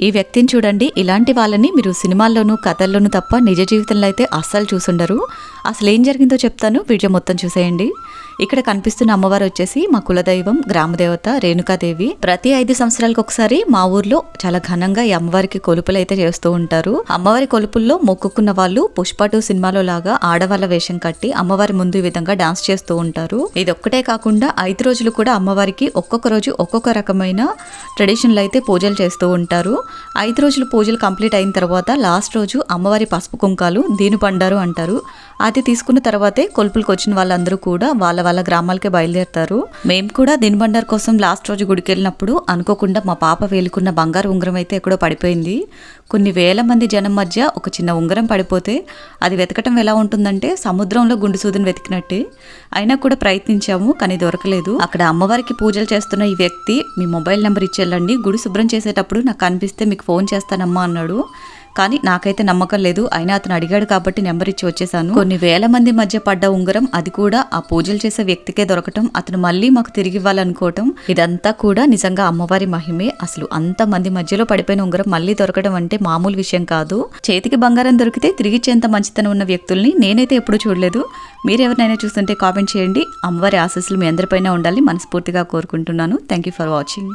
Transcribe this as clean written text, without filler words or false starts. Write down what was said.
ఈ వ్యక్తిని చూడండి. ఇలాంటి వాళ్ళని మీరు సినిమాల్లోనూ కథల్లోనూ తప్ప నిజ జీవితంలో అయితే అస్సలు చూసుండరు. అసలు ఏం జరిగిందో చెప్తాను, వీడియో మొత్తం చూసేయండి. ఇక్కడ కనిపిస్తున్న అమ్మవారు వచ్చేసి మా కులదైవం గ్రామదేవత రేణుకాదేవి. ప్రతి 5 సంవత్సరాలకు ఒకసారి మా ఊర్లో చాలా ఘనంగా ఈ అమ్మవారికి కొలుపులు అయితే చేస్తూ ఉంటారు. అమ్మవారి కొలుపుల్లో మొక్కుకున్న వాళ్ళు పుష్ప 2 సినిమాలో లాగా ఆడవాళ్ళ వేషం కట్టి అమ్మవారి ముందు ఈ విధంగా డాన్స్ చేస్తూ ఉంటారు. ఇది ఒక్కటే కాకుండా 5 రోజులు కూడా అమ్మవారికి ఒక్కొక్క రోజు ఒక్కొక్క రకమైన ట్రెడిషన్లు అయితే పూజలు చేస్తూ ఉంటారు. 5 రోజులు పూజలు కంప్లీట్ అయిన తర్వాత లాస్ట్ రోజు అమ్మవారి పసుపు కుంకాలు దీని పండారు అంటారు. అది తీసుకున్న తర్వాతే కొలుపులకు వచ్చిన వాళ్ళందరూ కూడా వాళ్ళ గ్రామాలకే బయలుదేరుతారు. మేము కూడా దినబండార్ కోసం లాస్ట్ రోజు గుడికి వెళ్ళినప్పుడు అనుకోకుండా మా పాప వేలుకున్న బంగారు ఉంగరం అయితే ఎక్కడో పడిపోయింది. కొన్ని వేల మంది జనం మధ్య ఒక చిన్న ఉంగరం పడిపోతే అది వెతకటం ఎలా ఉంటుందంటే సముద్రంలో గుండు సూదిని వెతికినట్టే. అయినా కూడా ప్రయత్నించాము, కానీ దొరకలేదు. అక్కడ అమ్మవారికి పూజలు చేస్తున్న ఈ వ్యక్తి మీ మొబైల్ నెంబర్ ఇచ్చేళ్ళండి, గుడి శుభ్రం చేసేటప్పుడు నాకు కనిపిస్తే మీకు ఫోన్ చేస్తానమ్మా అన్నాడు. కానీ నాకైతే నమ్మకం లేదు. అయినా అతను అడిగాడు కాబట్టి నెంబర్ ఇచ్చి వచ్చేసాను. కొన్ని వేల మంది మధ్య పడ్డ ఉంగరం, అది కూడా ఆ పూజలు చేసే వ్యక్తికే దొరకటం, అతను మళ్ళీ మాకు తిరిగి ఇవ్వాలనుకోవటం, ఇదంతా కూడా నిజంగా అమ్మవారి మహిమే. అసలు అంత మంది మధ్యలో పడిపోయిన ఉంగరం మళ్ళీ దొరకడం అంటే మామూలు విషయం కాదు. చేతికి బంగారం దొరికితే తిరిగిచ్చేంత మంచితనం ఉన్న వ్యక్తుల్ని నేనైతే ఎప్పుడూ చూడలేదు. మీరెవరినైనా చూస్తుంటే కామెంట్ చేయండి. అమ్మవారి ఆశీస్సులు మీ అందరిపైన ఉండాలి మనస్ఫూర్తిగా కోరుకుంటున్నాను. Thank you for watching.